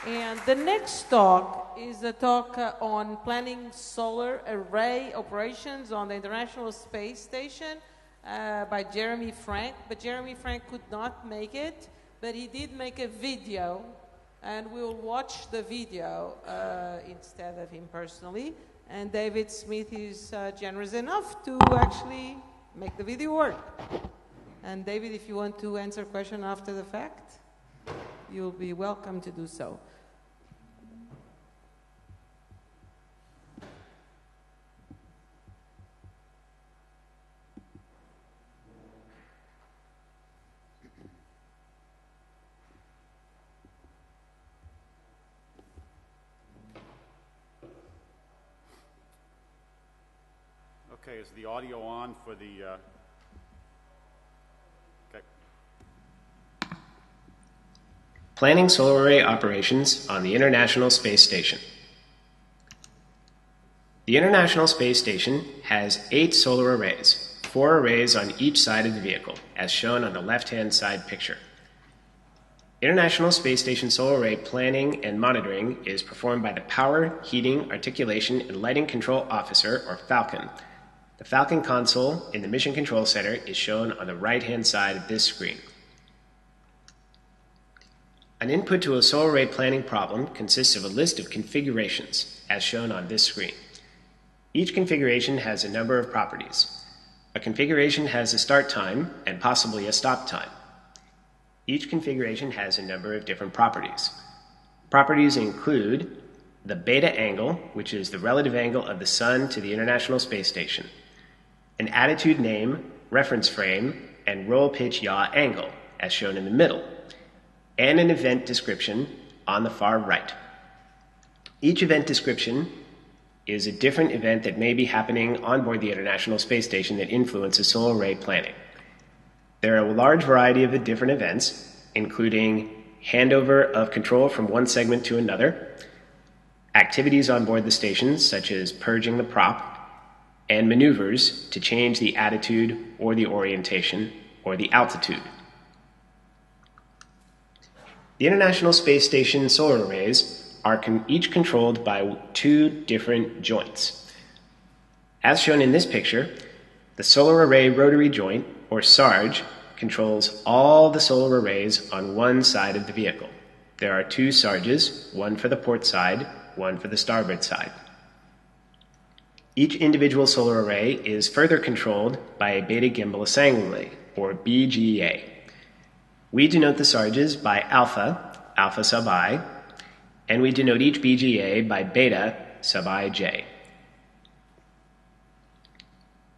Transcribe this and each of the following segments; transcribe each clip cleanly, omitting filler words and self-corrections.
And the next talk is a talk on planning solar array operations on the International Space Station by Jeremy Frank. But Jeremy Frank could not make it, but he did make a video, and we'll watch the video instead of him personally. And David Smith is generous enough to actually make the video work. And David, if you want to answer a question after the fact, you'll be welcome to do so. Okay, is the audio on for the... Okay. Planning solar array operations on the International Space Station. The International Space Station has 8 solar arrays, 4 arrays on each side of the vehicle, as shown on the left-hand side picture. International Space Station solar array planning and monitoring is performed by the Power, Heating, Articulation, and Lighting Control Officer, or Falcon. The Falcon console in the Mission Control Center is shown on the right-hand side of this screen. An input to a solar array planning problem consists of a list of configurations, as shown on this screen. Each configuration has a number of properties. A configuration has a start time and possibly a stop time. Each configuration has a number of different properties. Properties include the beta angle, which is the relative angle of the Sun to the International Space Station, an attitude name, reference frame, and roll pitch yaw angle, as shown in the middle, and an event description on the far right. Each event description is a different event that may be happening on board the International Space Station that influences solar array planning. There are a large variety of different events, including handover of control from one segment to another, activities on board the station such as purging the prop, and maneuvers to change the attitude or the orientation or the altitude. The International Space Station solar arrays are each controlled by 2 different joints. As shown in this picture, the Solar Array Rotary Joint, or SARJ, controls all the solar arrays on one side of the vehicle. There are 2 SARJs, one for the port side, one for the starboard side. Each individual solar array is further controlled by a beta gimbal assembly, or BGA. We denote the SARJs by alpha, alpha sub I, and we denote each BGA by beta sub ij.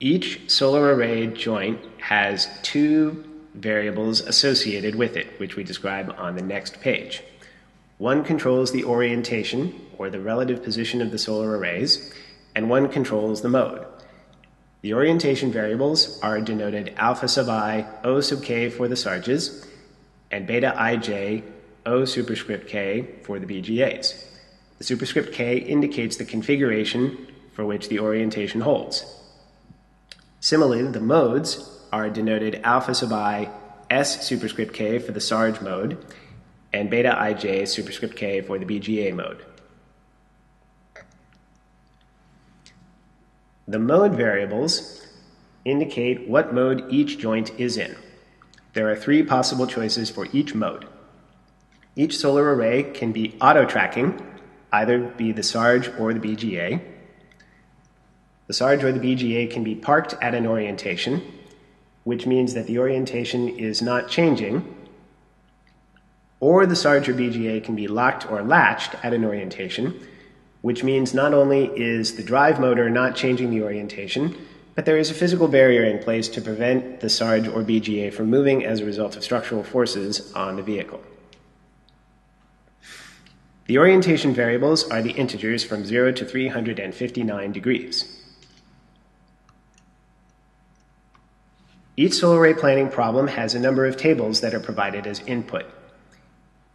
Each solar array joint has 2 variables associated with it, which we describe on the next page. One controls the orientation, or the relative position of the solar arrays, and one controls the mode. The orientation variables are denoted alpha sub I, O sub k for the SARJs, and beta ij, O superscript k for the BGAs. The superscript k indicates the configuration for which the orientation holds. Similarly, the modes are denoted alpha sub I, S superscript k for the SARJ mode, and beta ij superscript k for the BGA mode. The mode variables indicate what mode each joint is in. There are 3 possible choices for each mode. Each solar array can be auto-tracking, either be the SARJ or the BGA. The SARJ or the BGA can be parked at an orientation, which means that the orientation is not changing, or the SARJ or BGA can be locked or latched at an orientation, which means not only is the drive motor not changing the orientation, but there is a physical barrier in place to prevent the SARJ or BGA from moving as a result of structural forces on the vehicle. The orientation variables are the integers from 0 to 359 degrees. Each solar array planning problem has a number of tables that are provided as input.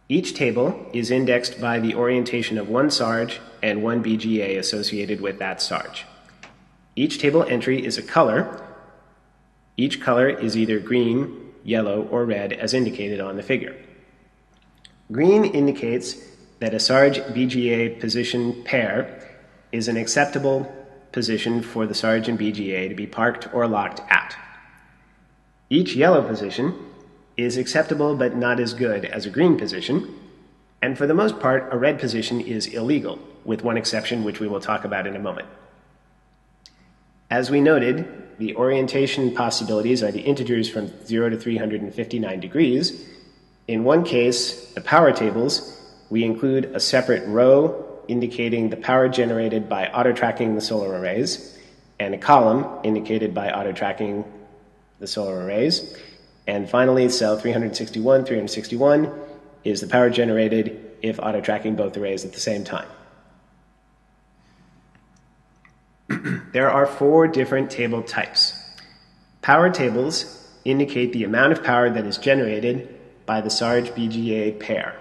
Each table is indexed by the orientation of one SARJ and one BGA associated with that SARJ. Each table entry is a color. Each color is either green, yellow, or red as indicated on the figure. Green indicates that a Sarge BGA position pair is an acceptable position for the Sarge and BGA to be parked or locked at. Each yellow position is acceptable but not as good as a green position, and for the most part, a red position is illegal, with one exception which we will talk about in a moment. As we noted, the orientation possibilities are the integers from 0 to 359 degrees. In one case, the power tables, we include a separate row indicating the power generated by auto-tracking the solar arrays, and a column indicated by auto-tracking the solar arrays. And finally, cell 361 is the power generated if auto-tracking both arrays at the same time. There are 4 different table types. Power tables indicate the amount of power that is generated by the Sarge BGA pair.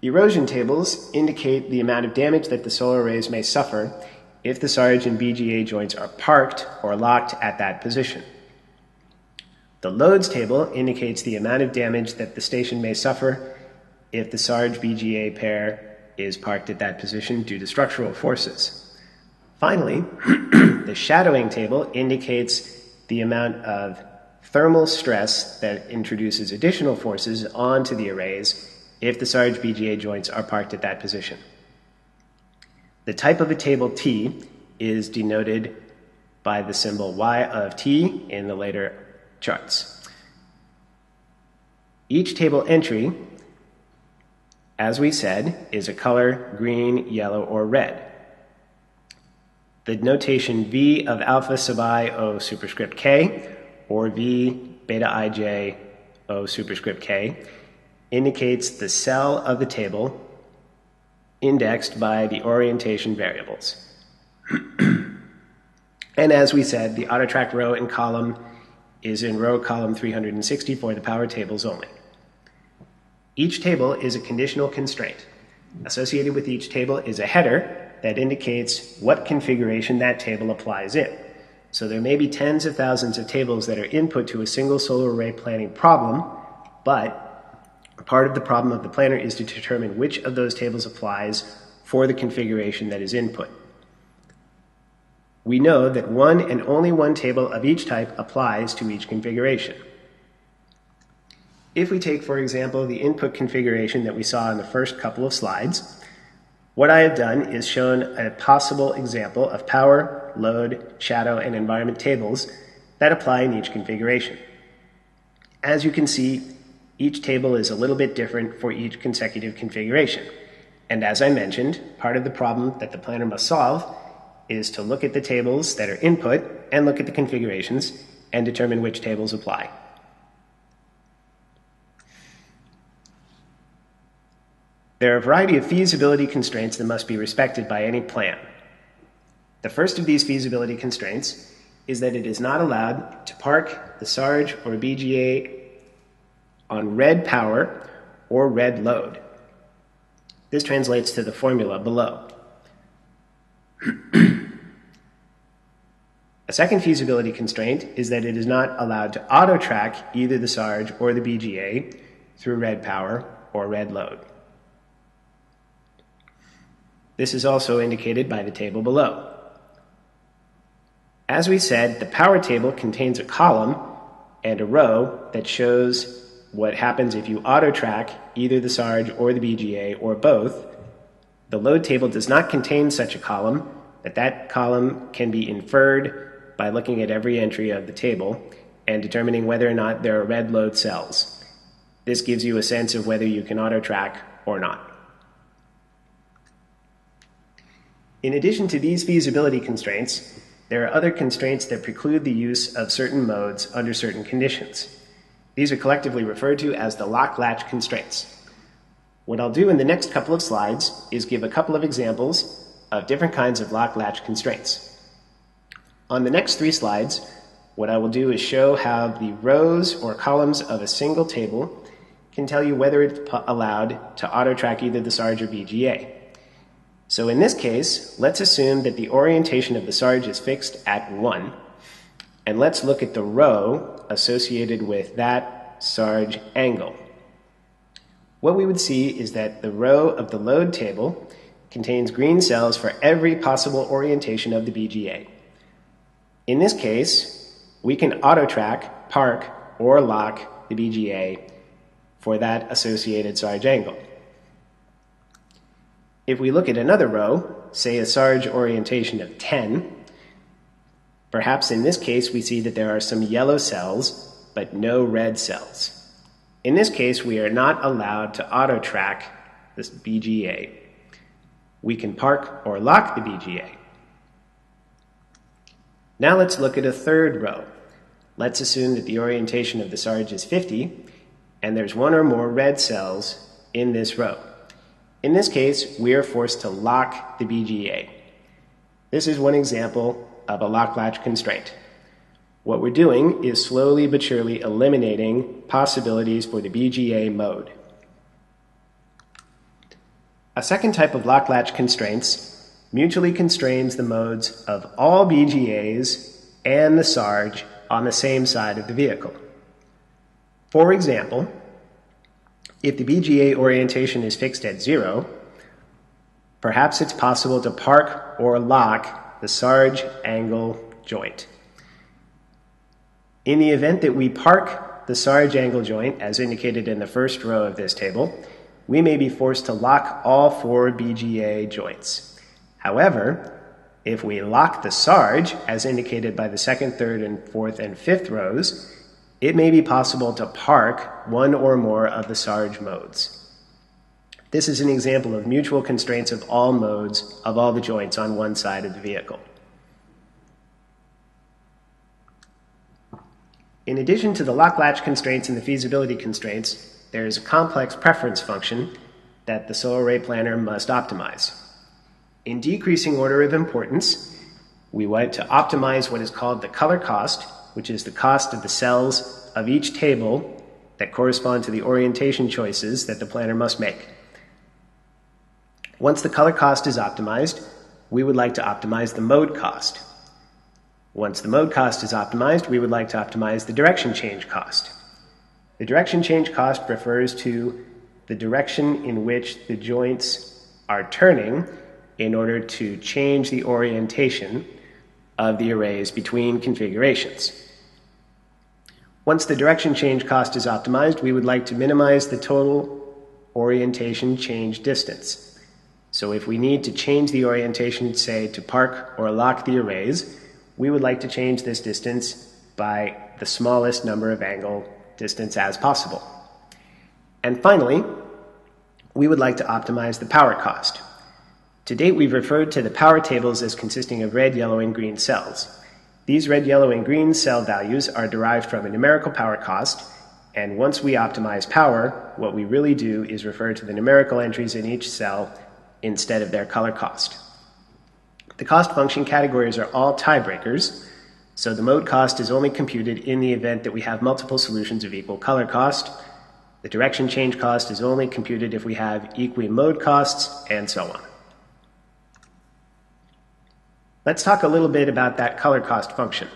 Erosion tables indicate the amount of damage that the solar arrays may suffer if the Sarge and BGA joints are parked or locked at that position. The loads table indicates the amount of damage that the station may suffer if the Sarge BGA pair is parked at that position due to structural forces. Finally, the shadowing table indicates the amount of thermal stress that introduces additional forces onto the arrays if the Sarge BGA joints are parked at that position. The type of a table T is denoted by the symbol Y of T in the later charts. Each table entry, as we said, is a color green, yellow, or red. The notation V of alpha sub I O superscript K or V beta ij O superscript K indicates the cell of the table indexed by the orientation variables. And as we said, the auto-track row and column is in row column 360 for the power tables only. Each table is a conditional constraint. Associated with each table is a header that indicates what configuration that table applies in. So there may be tens of thousands of tables that are input to a single solar array planning problem, but part of the problem of the planner is to determine which of those tables applies for the configuration that is input. We know that one and only one table of each type applies to each configuration. If we take, for example, the input configuration that we saw in the first couple of slides, what I have done is shown a possible example of power, load, shadow, and environment tables that apply in each configuration. As you can see, each table is a little bit different for each consecutive configuration. And as I mentioned, part of the problem that the planner must solve is to look at the tables that are input and look at the configurations and determine which tables apply. There are a variety of feasibility constraints that must be respected by any plan. The first of these feasibility constraints is that it is not allowed to park the Sarge or BGA on red power or red load. This translates to the formula below. A second feasibility constraint is that it is not allowed to auto-track either the Sarge or the BGA through red power or red load. This is also indicated by the table below. As we said, the power table contains a column and a row that shows what happens if you auto-track either the Sarge or the BGA or both. The load table does not contain such a column, but that column can be inferred by looking at every entry of the table and determining whether or not there are red load cells. This gives you a sense of whether you can auto-track or not. In addition to these feasibility constraints, there are other constraints that preclude the use of certain modes under certain conditions. These are collectively referred to as the lock-latch constraints. What I'll do in the next couple of slides is give a couple of examples of different kinds of lock-latch constraints. On the next 3 slides, what I will do is show how the rows or columns of a single table can tell you whether it's allowed to auto-track either the Sarge or BGA. So in this case, let's assume that the orientation of the Sarge is fixed at 1, and let's look at the row associated with that Sarge angle. what we would see is that the row of the load table contains green cells for every possible orientation of the BGA. In this case, we can auto-track, park, or lock the BGA for that associated Sarge angle. If we look at another row, say a Sarge orientation of 10, perhaps in this case we see that there are some yellow cells but no red cells. In this case, we are not allowed to auto-track this BGA. We can park or lock the BGA. Now let's look at a third row. Let's assume that the orientation of the Sarge is 50, and there's one or more red cells in this row. In this case, we are forced to lock the BGA. This is one example of a lock-latch constraint. What we're doing is slowly but surely eliminating possibilities for the BGA mode. A second type of lock-latch constraints mutually constrains the modes of all BGAs and the Sarge on the same side of the vehicle. For example, if the BGA orientation is fixed at 0, perhaps it's possible to park or lock the Sarge angle joint. In the event that we park the Sarge angle joint, as indicated in the first row of this table, we may be forced to lock all 4 BGA joints. However, if we lock the Sarge, as indicated by the second, third, and fourth, and fifth rows, it may be possible to park one or more of the Sarge modes. This is an example of mutual constraints of all modes of all the joints on one side of the vehicle. In addition to the lock-latch constraints and the feasibility constraints, there is a complex preference function that the solar array planner must optimize. In decreasing order of importance, we want to optimize what is called the color cost, which is the cost of the cells of each table that correspond to the orientation choices that the planner must make. Once the color cost is optimized, we would like to optimize the mode cost. Once the mode cost is optimized, we would like to optimize the direction change cost. The direction change cost refers to the direction in which the joints are turning in order to change the orientation of the arrays between configurations. Once the direction change cost is optimized, we would like to minimize the total orientation change distance. So if we need to change the orientation, say, to park or lock the arrays, we would like to change this distance by the smallest number of angle distance as possible. And finally, we would like to optimize the power cost. To date, we've referred to the power tables as consisting of red, yellow, and green cells. These red, yellow, and green cell values are derived from a numerical power cost, and once we optimize power, what we really do is refer to the numerical entries in each cell instead of their color cost. The cost function categories are all tiebreakers, so the mode cost is only computed in the event that we have multiple solutions of equal color cost. The direction change cost is only computed if we have equi-mode costs, and so on. Let's talk a little bit about that color cost function.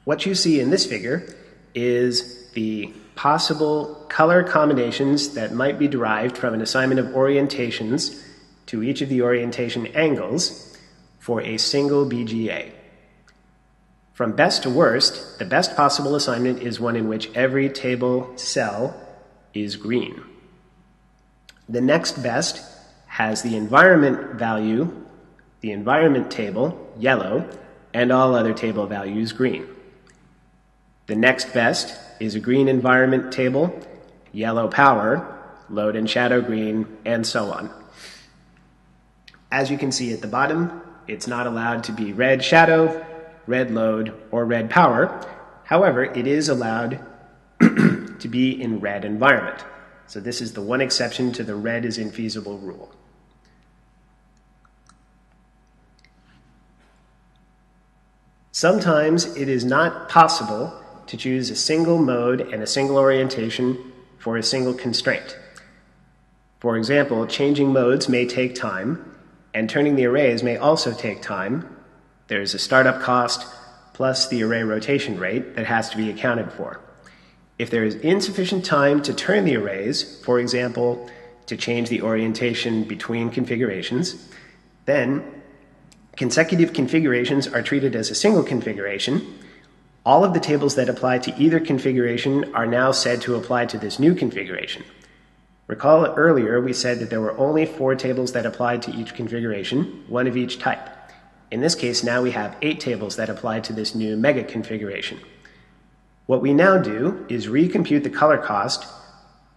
What you see in this figure is the possible color combinations that might be derived from an assignment of orientations to each of the orientation angles for a single BGA. From best to worst, the best possible assignment is one in which every table cell is green. The next best has the environment value, the environment table, yellow, and all other table values green. The next best is a green environment table, yellow power, load and shadow green, and so on. As you can see at the bottom, it's not allowed to be red shadow, red load, or red power. However, it is allowed to be in red environment. So this is the one exception to the red is infeasible rule. Sometimes it is not possible to choose a single mode and a single orientation for a single constraint. For example, changing modes may take time, and turning the arrays may also take time. There's a startup cost plus the array rotation rate that has to be accounted for. If there is insufficient time to turn the arrays, for example, to change the orientation between configurations, then consecutive configurations are treated as a single configuration. All of the tables that apply to either configuration are now said to apply to this new configuration. Recall earlier we said that there were only 4 tables that applied to each configuration, 1 of each type. In this case, now we have 8 tables that apply to this new mega configuration. What we now do is recompute the color cost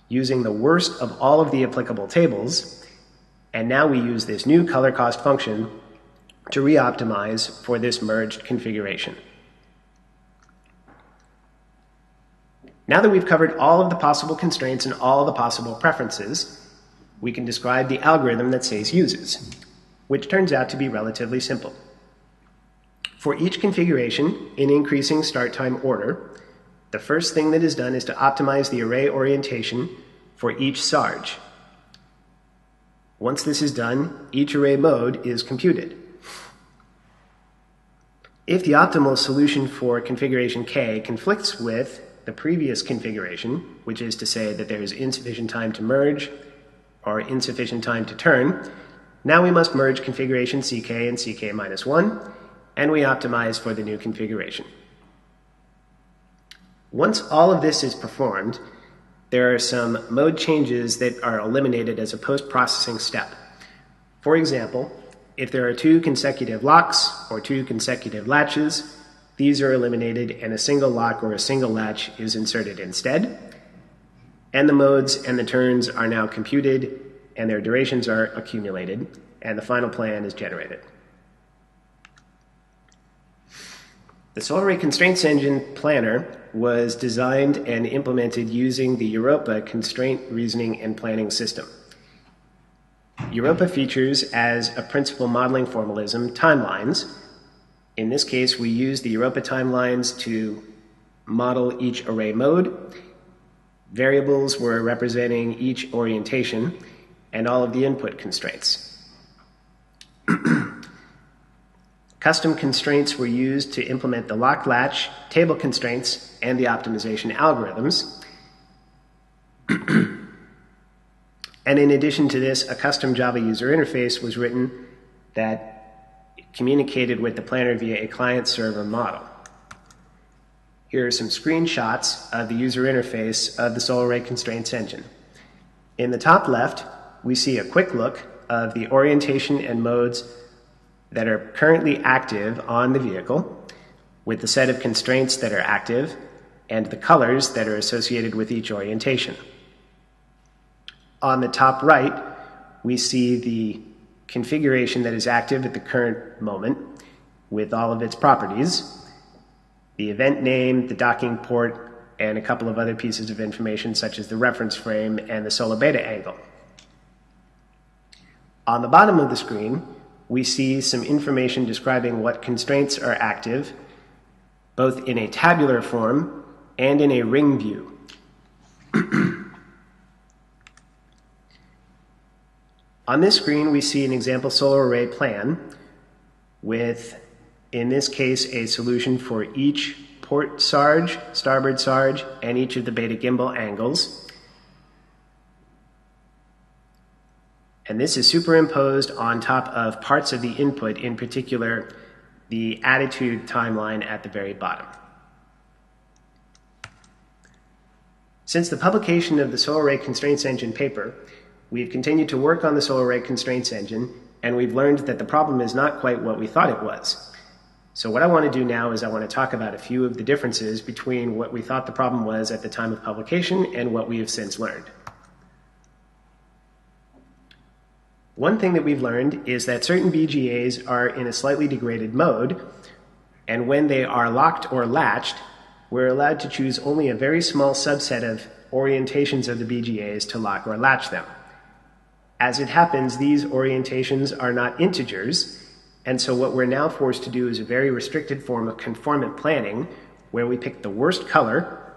using the worst of all of the applicable tables, and now we use this new color cost function to re-optimize for this merged configuration. Now that we've covered all of the possible constraints and all the possible preferences, we can describe the algorithm that SACE uses, which turns out to be relatively simple. For each configuration in increasing start time order, the first thing that is done is to optimize the array orientation for each sarge. Once this is done, each array mode is computed. If the optimal solution for configuration K conflicts with the previous configuration, which is to say that there is insufficient time to merge or insufficient time to turn, now we must merge configuration CK and CK-1, and we optimize for the new configuration. Once all of this is performed, there are some mode changes that are eliminated as a post-processing step. For example, if there are 2 consecutive locks or 2 consecutive latches, these are eliminated and a single lock or a single latch is inserted instead. And the modes and the turns are now computed and their durations are accumulated, and the final plan is generated. The Solar Array Constraints Engine Planner was designed and implemented using the Europa Constraint Reasoning and Planning System. Europa features as a principal modeling formalism timelines. In this case, we use the Europa timelines to model each array mode. Variables were representing each orientation and all of the input constraints. Custom constraints were used to implement the lock latch, table constraints, and the optimization algorithms. And in addition to this, a custom Java user interface was written that communicated with the planner via a client-server model. Here are some screenshots of the user interface of the Solar Array Constraints Engine. In the top left, we see a quick look of the orientation and modes that are currently active on the vehicle, with the set of constraints that are active and the colors that are associated with each orientation. On the top right, we see the configuration that is active at the current moment with all of its properties, the event name, the docking port, and a couple of other pieces of information such as the reference frame and the solar beta angle. On the bottom of the screen, we see some information describing what constraints are active, both in a tabular form and in a ring view. On this screen, we see an example solar array plan with, in this case, a solution for each port sarge, starboard sarge, and each of the beta gimbal angles. And this is superimposed on top of parts of the input, in particular, the attitude timeline at the very bottom. Since the publication of the Solar Array Constraints Engine paper, we've continued to work on the Solar Array Constraints Engine, and we've learned that the problem is not quite what we thought it was. So what I want to do now is I want to talk about a few of the differences between what we thought the problem was at the time of publication and what we have since learned. One thing that we've learned is that certain BGAs are in a slightly degraded mode, and when they are locked or latched, we're allowed to choose only a very small subset of orientations of the BGAs to lock or latch them. As it happens, these orientations are not integers, and so what we're now forced to do is a very restricted form of conformant planning, where we pick the worst color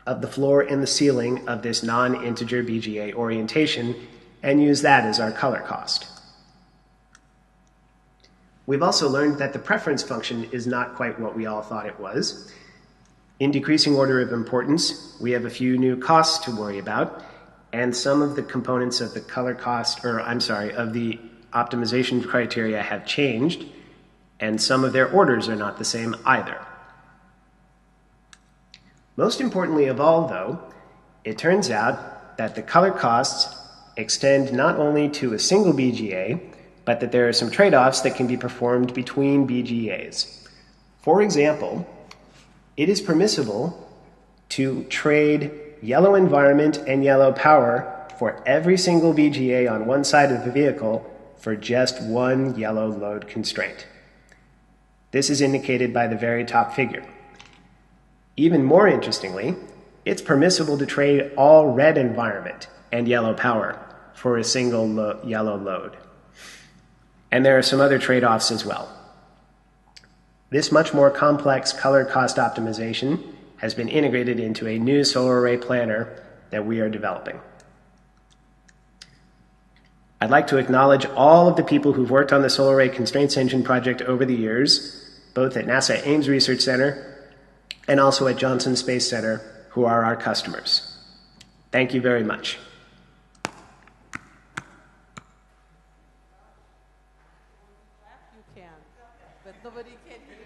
of the floor and the ceiling of this non-integer BGA orientation and use that as our color cost. We've also learned that the preference function is not quite what we all thought it was. In decreasing order of importance, we have a few new costs to worry about, and some of the components of the color cost, of the optimization criteria have changed, and some of their orders are not the same either. Most importantly of all, though, it turns out that the color costs extend not only to a single BGA, but that there are some trade-offs that can be performed between BGAs. For example, it is permissible to trade yellow environment and yellow power for every single BGA on one side of the vehicle for just one yellow load constraint. This is indicated by the very top figure. Even more interestingly, it's permissible to trade all red environment and yellow power for a single yellow load. And there are some other trade-offs as well. This much more complex color cost optimization has been integrated into a new solar array planner that we are developing. I'd like to acknowledge all of the people who've worked on the Solar Array Constraints Engine project over the years, both at NASA Ames Research Center and also at Johnson Space Center, who are our customers. Thank you very much. You can, but nobody can hear you.